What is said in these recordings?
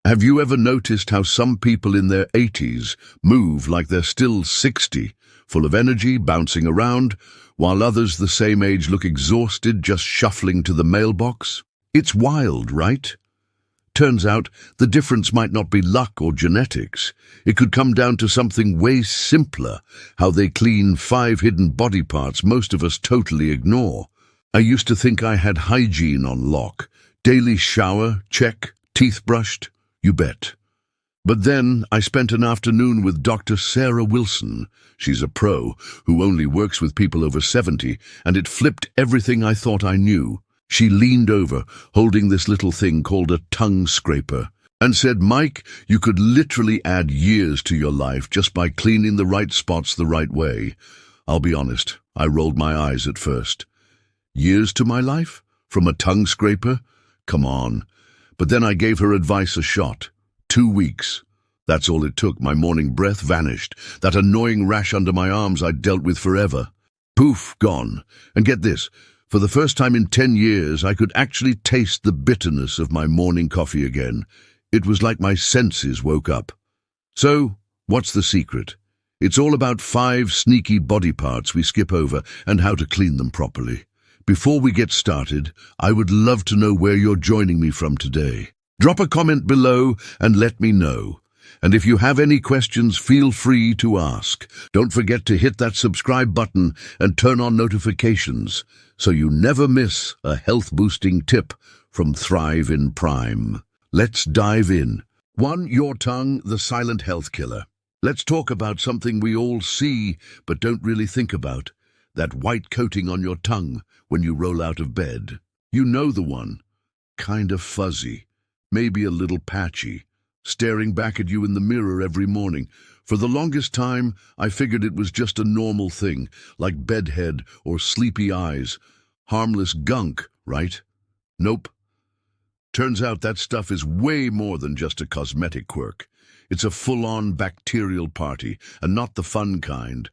Have you ever noticed how some people in their 80s move like they're still 60, full of energy, bouncing around, while others the same age look exhausted just shuffling to the mailbox? It's wild, right? Turns out the difference might not be luck or genetics. It could come down to something way simpler, how they clean 5 hidden body parts most of us totally ignore. I used to think I had hygiene on lock. Daily shower, check, teeth brushed, you bet. But then I spent an afternoon with Dr. Sarah Wilson. She's a pro who only works with people over 70, and it flipped everything I thought I knew. She leaned over, holding this little thing called a tongue scraper, and said, "Mike, you could literally add years to your life just by cleaning the right spots the right way." I'll be honest, I rolled my eyes at first. Years to my life? From a tongue scraper? Come on. But then I gave her advice a shot. 2 weeks. That's all it took. My morning breath vanished. That annoying rash under my arms I'd dealt with forever. Poof, gone. And get this, for the first time in 10 years, I could actually taste the bitterness of my morning coffee again. It was like my senses woke up. So, what's the secret? It's all about 5 sneaky body parts we skip over and how to clean them properly. Before we get started, I would love to know where you're joining me from today. Drop a comment below and let me know. And if you have any questions, feel free to ask. Don't forget to hit that subscribe button and turn on notifications so you never miss a health-boosting tip from Thrive in Prime. Let's dive in. 1. Your tongue, the silent health killer. Let's talk about something we all see but don't really think about. That white coating on your tongue when you roll out of bed. You know the one. Kind of fuzzy, maybe a little patchy, staring back at you in the mirror every morning. For the longest time, I figured it was just a normal thing, like bedhead or sleepy eyes. Harmless gunk, right? Nope. Turns out that stuff is way more than just a cosmetic quirk. It's a full-on bacterial party, and not the fun kind.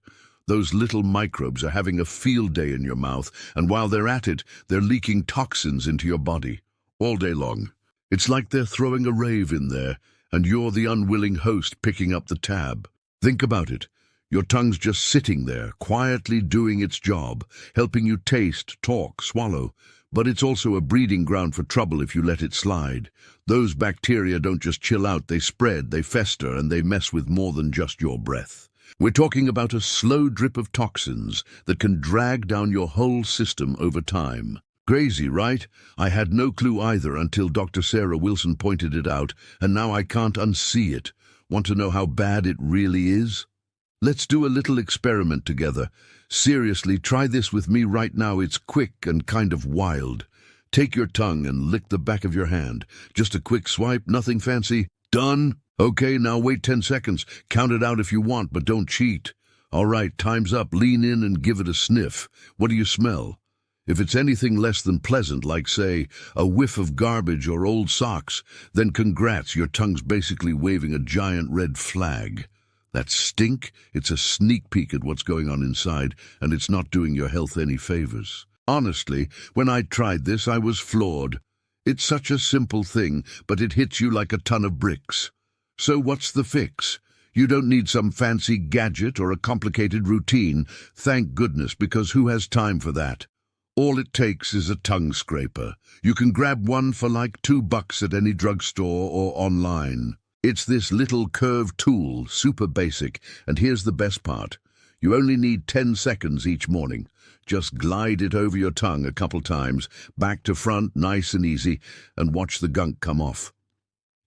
Those little microbes are having a field day in your mouth, and while they're at it, they're leaking toxins into your body, all day long. It's like they're throwing a rave in there, and you're the unwilling host picking up the tab. Think about it. Your tongue's just sitting there, quietly doing its job, helping you taste, talk, swallow. But it's also a breeding ground for trouble if you let it slide. Those bacteria don't just chill out, they spread, they fester, and they mess with more than just your breath. We're talking about a slow drip of toxins that can drag down your whole system over time. Crazy, right? I had no clue either until Dr. Sarah Wilson pointed it out, and now I can't unsee it. Want to know how bad it really is? Let's do a little experiment together. Seriously, try this with me right now. It's quick and kind of wild. Take your tongue and lick the back of your hand. Just a quick swipe, nothing fancy. Done? Okay, now wait 10 seconds. Count it out if you want, but don't cheat. All right, time's up. Lean in and give it a sniff. What do you smell? If it's anything less than pleasant, like, say, a whiff of garbage or old socks, then congrats, your tongue's basically waving a giant red flag. That stink, it's a sneak peek at what's going on inside, and it's not doing your health any favors. Honestly, when I tried this, I was floored. It's such a simple thing, but it hits you like a ton of bricks. So what's the fix? You don't need some fancy gadget or a complicated routine. Thank goodness, because who has time for that? All it takes is a tongue scraper. You can grab one for like $2 at any drugstore or online. It's this little curved tool, super basic, and here's the best part. You only need 10 seconds each morning. Just glide it over your tongue a couple times, back to front, nice and easy, and watch the gunk come off.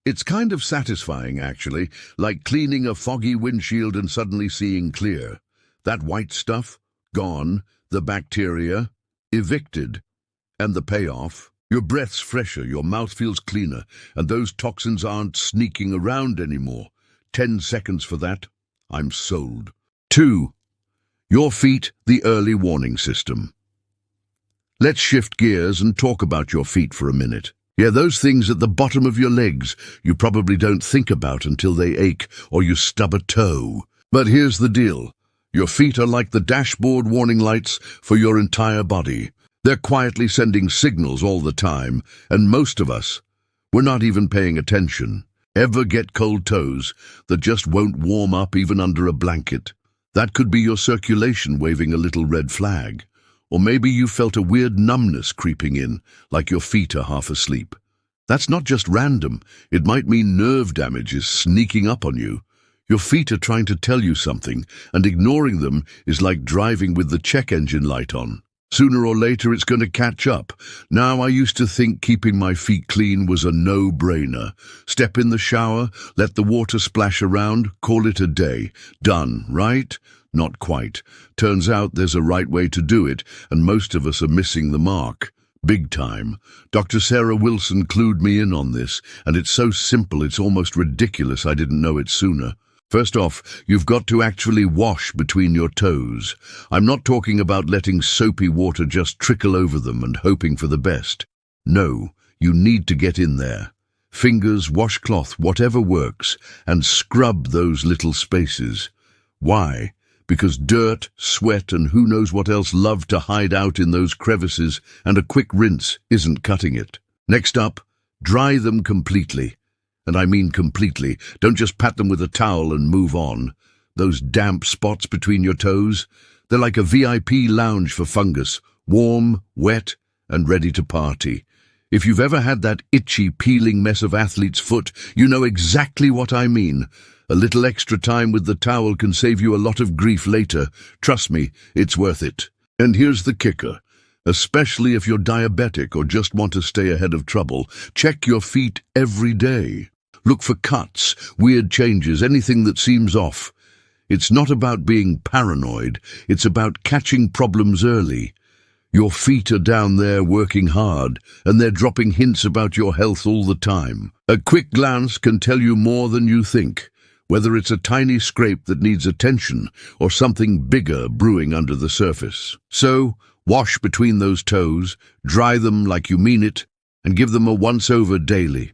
It's kind of satisfying, actually, like cleaning a foggy windshield and suddenly seeing clear. That white stuff, gone, the bacteria, evicted. And the payoff? Your breath's fresher, your mouth feels cleaner, and those toxins aren't sneaking around anymore. 10 seconds for that, I'm sold. 2. Your feet, the early warning system. Let's shift gears and talk about your feet for a minute. Yeah, those things at the bottom of your legs you probably don't think about until they ache or you stub a toe. But here's the deal. Your feet are like the dashboard warning lights for your entire body. They're quietly sending signals all the time, and most of us, we're not even paying attention. Ever get cold toes that just won't warm up even under a blanket? That could be your circulation waving a little red flag. Or maybe you felt a weird numbness creeping in, like your feet are half asleep. That's not just random. It might mean nerve damage is sneaking up on you. Your feet are trying to tell you something, and ignoring them is like driving with the check engine light on. Sooner or later it's going to catch up. Now, I used to think keeping my feet clean was a no-brainer. Step in the shower, let the water splash around, call it a day. Done, right? Not quite. Turns out there's a right way to do it, and most of us are missing the mark. Big time. Dr. Sarah Wilson clued me in on this, and it's so simple it's almost ridiculous I didn't know it sooner. First off, you've got to actually wash between your toes. I'm not talking about letting soapy water just trickle over them and hoping for the best. No, you need to get in there. Fingers, washcloth, whatever works, and scrub those little spaces. Why? Because dirt, sweat, and who knows what else love to hide out in those crevices, and a quick rinse isn't cutting it. Next up, dry them completely. And I mean completely. Don't just pat them with a towel and move on. Those damp spots between your toes, they're like a VIP lounge for fungus, warm, wet, and ready to party. If you've ever had that itchy, peeling mess of athlete's foot, you know exactly what I mean. A little extra time with the towel can save you a lot of grief later. Trust me, it's worth it. And here's the kicker. Especially if you're diabetic or just want to stay ahead of trouble, check your feet every day. Look for cuts, weird changes, anything that seems off. It's not about being paranoid, it's about catching problems early. Your feet are down there working hard, and they're dropping hints about your health all the time. A quick glance can tell you more than you think, whether it's a tiny scrape that needs attention or something bigger brewing under the surface. So, wash between those toes, dry them like you mean it, and give them a once-over daily.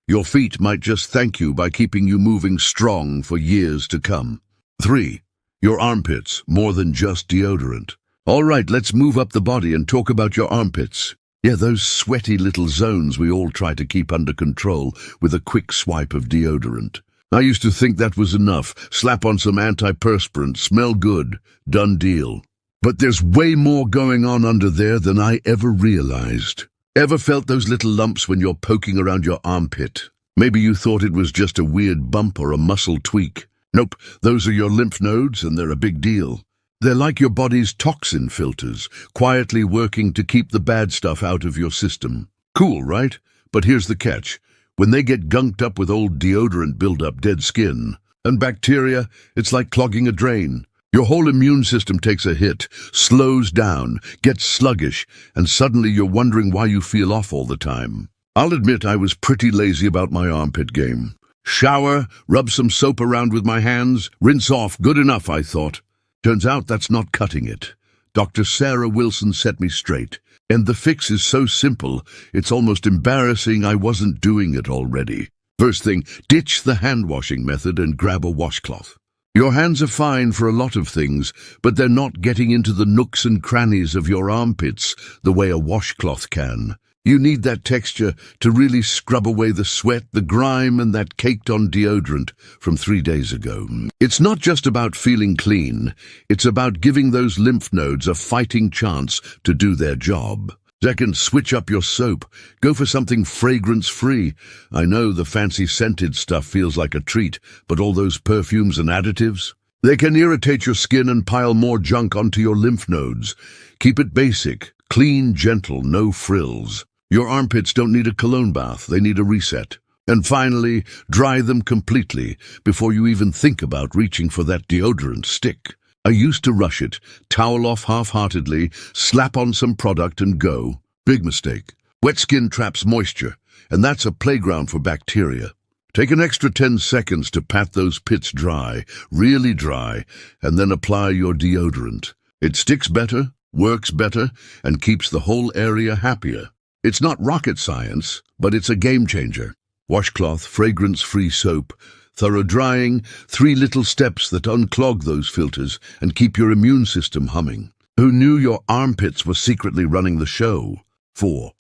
Your feet might just thank you by keeping you moving strong for years to come. 3. Your armpits, more than just deodorant. All right, let's move up the body and talk about your armpits. Yeah, those sweaty little zones we all try to keep under control with a quick swipe of deodorant. I used to think that was enough. Slap on some antiperspirant, smell good, done deal. But there's way more going on under there than I ever realized. Ever felt those little lumps when you're poking around your armpit? Maybe you thought it was just a weird bump or a muscle tweak. Nope, those are your lymph nodes and they're a big deal. They're like your body's toxin filters, quietly working to keep the bad stuff out of your system. Cool, right? But here's the catch. When they get gunked up with old deodorant buildup, dead skin, and bacteria, it's like clogging a drain. Your whole immune system takes a hit, slows down, gets sluggish, and suddenly you're wondering why you feel off all the time. I'll admit I was pretty lazy about my armpit game. Shower, rub some soap around with my hands, rinse off, good enough, I thought. Turns out that's not cutting it. Dr. Sarah Wilson set me straight, and the fix is so simple, it's almost embarrassing I wasn't doing it already. First thing, ditch the hand-washing method and grab a washcloth. Your hands are fine for a lot of things, but they're not getting into the nooks and crannies of your armpits the way a washcloth can. You need that texture to really scrub away the sweat, the grime, and that caked-on deodorant from 3 days ago. It's not just about feeling clean, it's about giving those lymph nodes a fighting chance to do their job. Second, switch up your soap. Go for something fragrance-free. I know the fancy scented stuff feels like a treat, but all those perfumes and additives? They can irritate your skin and pile more junk onto your lymph nodes. Keep it basic, clean, gentle, no frills. Your armpits don't need a cologne bath, they need a reset. And finally, dry them completely before you even think about reaching for that deodorant stick. I used to rush it, towel off half-heartedly, slap on some product and go. Big mistake. Wet skin traps moisture, and that's a playground for bacteria. Take an extra 10 seconds to pat those pits dry, really dry, and then apply your deodorant. It sticks better, works better, and keeps the whole area happier. It's not rocket science, but it's a game changer. Washcloth, fragrance-free soap, thorough drying, 3 little steps that unclog those filters and keep your immune system humming. Who knew your armpits were secretly running the show? 4.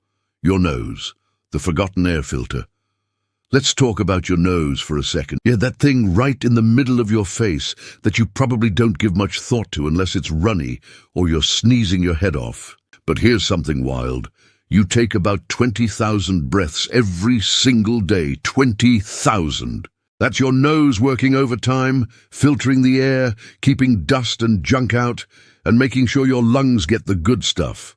Your nose, the forgotten air filter. Let's talk about your nose for a second. Yeah, that thing right in the middle of your face that you probably don't give much thought to unless it's runny or you're sneezing your head off. But here's something wild. You take about 20,000 breaths every single day. 20,000. That's your nose working overtime, filtering the air, keeping dust and junk out, and making sure your lungs get the good stuff.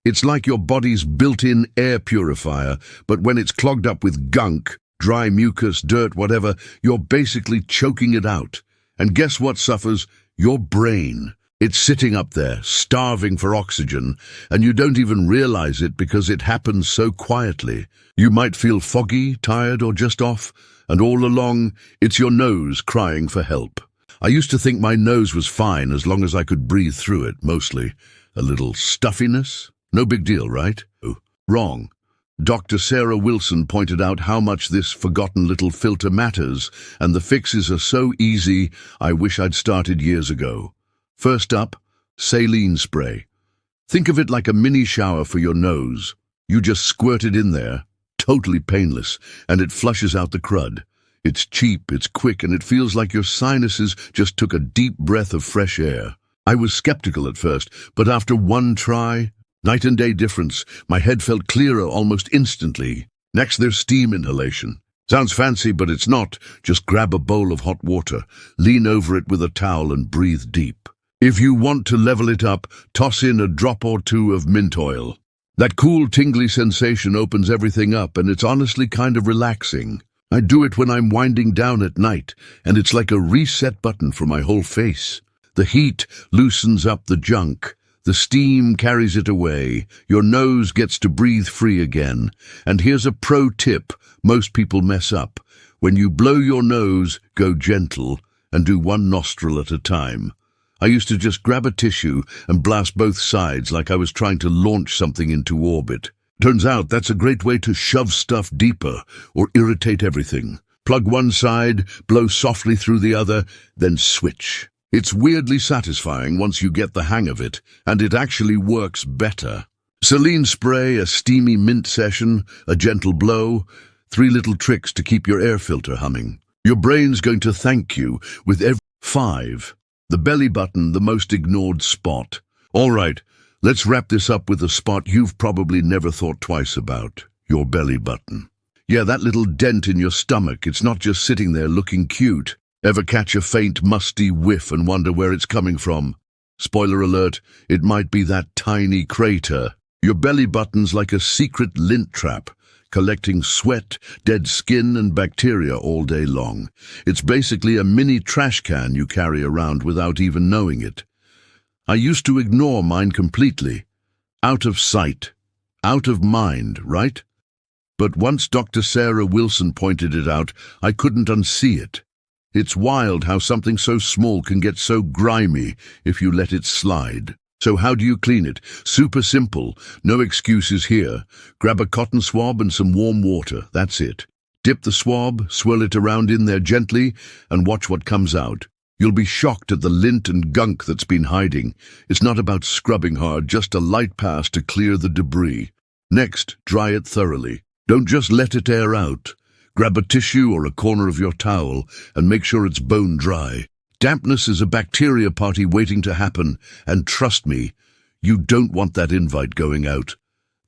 It's like your body's built-in air purifier, but when it's clogged up with gunk, dry mucus, dirt, whatever, you're basically choking it out. And guess what suffers? Your brain. It's sitting up there, starving for oxygen, and you don't even realize it because it happens so quietly. You might feel foggy, tired, or just off, and all along, it's your nose crying for help. I used to think my nose was fine as long as I could breathe through it, mostly. A little stuffiness? No big deal, right? Oh, wrong. Dr. Sarah Wilson pointed out how much this forgotten little filter matters, and the fixes are so easy, I wish I'd started years ago. First up, saline spray. Think of it like a mini shower for your nose. You just squirt it in there, totally painless, and it flushes out the crud. It's cheap, it's quick, and it feels like your sinuses just took a deep breath of fresh air. I was skeptical at first, but after one try, night and day difference, my head felt clearer almost instantly. Next, there's steam inhalation. Sounds fancy, but it's not. Just grab a bowl of hot water, lean over it with a towel and breathe deep. If you want to level it up, toss in a drop or two of mint oil. That cool, tingly sensation opens everything up, and it's honestly kind of relaxing. I do it when I'm winding down at night, and it's like a reset button for my whole face. The heat loosens up the junk. The steam carries it away. Your nose gets to breathe free again. And here's a pro tip most people mess up. When you blow your nose, go gentle and do one nostril at a time. I used to just grab a tissue and blast both sides like I was trying to launch something into orbit. Turns out that's a great way to shove stuff deeper or irritate everything. Plug one side, blow softly through the other, then switch. It's weirdly satisfying once you get the hang of it, and it actually works better. Saline spray, a steamy mint session, a gentle blow, 3 little tricks to keep your air filter humming. Your brain's going to thank you with every 5. The belly button, the most ignored spot. All right, let's wrap this up with a spot you've probably never thought twice about. Your belly button. Yeah, that little dent in your stomach, it's not just sitting there looking cute. Ever catch a faint, musty whiff and wonder where it's coming from? Spoiler alert, it might be that tiny crater. Your belly button's like a secret lint trap, collecting sweat, dead skin, and bacteria all day long. It's basically a mini trash can you carry around without even knowing it. I used to ignore mine completely. Out of sight, out of mind, right? But once Dr. Sarah Wilson pointed it out, I couldn't unsee it. It's wild how something so small can get so grimy if you let it slide. So how do you clean it? Super simple. No excuses here. Grab a cotton swab and some warm water. That's it. Dip the swab, swirl it around in there gently, and watch what comes out. You'll be shocked at the lint and gunk that's been hiding. It's not about scrubbing hard, just a light pass to clear the debris. Next, dry it thoroughly. Don't just let it air out. Grab a tissue or a corner of your towel and make sure it's bone dry. Dampness is a bacteria party waiting to happen, and trust me, you don't want that invite going out.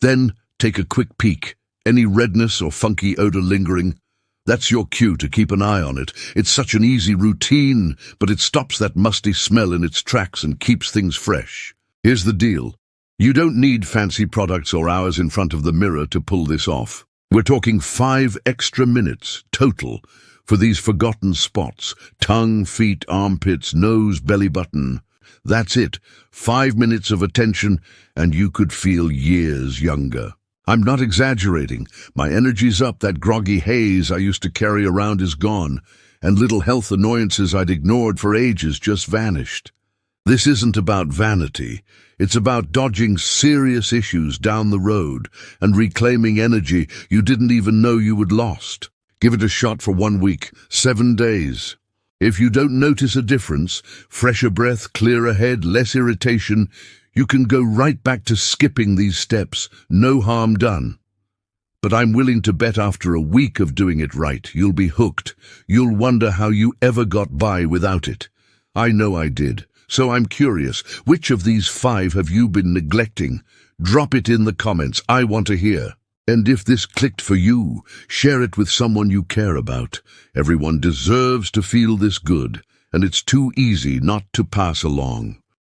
Then, take a quick peek. Any redness or funky odor lingering? That's your cue to keep an eye on it. It's such an easy routine, but it stops that musty smell in its tracks and keeps things fresh. Here's the deal. You don't need fancy products or hours in front of the mirror to pull this off. We're talking 5 extra minutes, total, for these forgotten spots. Tongue, feet, armpits, nose, belly button. That's it. 5 minutes of attention, and you could feel years younger. I'm not exaggerating. My energy's up. That groggy haze I used to carry around is gone, and little health annoyances I'd ignored for ages just vanished. This isn't about vanity. It's about dodging serious issues down the road and reclaiming energy you didn't even know you had lost. Give it a shot for 1 week, 7 days. If you don't notice a difference, fresher breath, clearer head, less irritation, you can go right back to skipping these steps. No harm done. But I'm willing to bet after a week of doing it right, you'll be hooked. You'll wonder how you ever got by without it. I know I did. So I'm curious, which of these 5 have you been neglecting? Drop it in the comments. I want to hear. And if this clicked for you, share it with someone you care about. Everyone deserves to feel this good, and it's too easy not to pass along.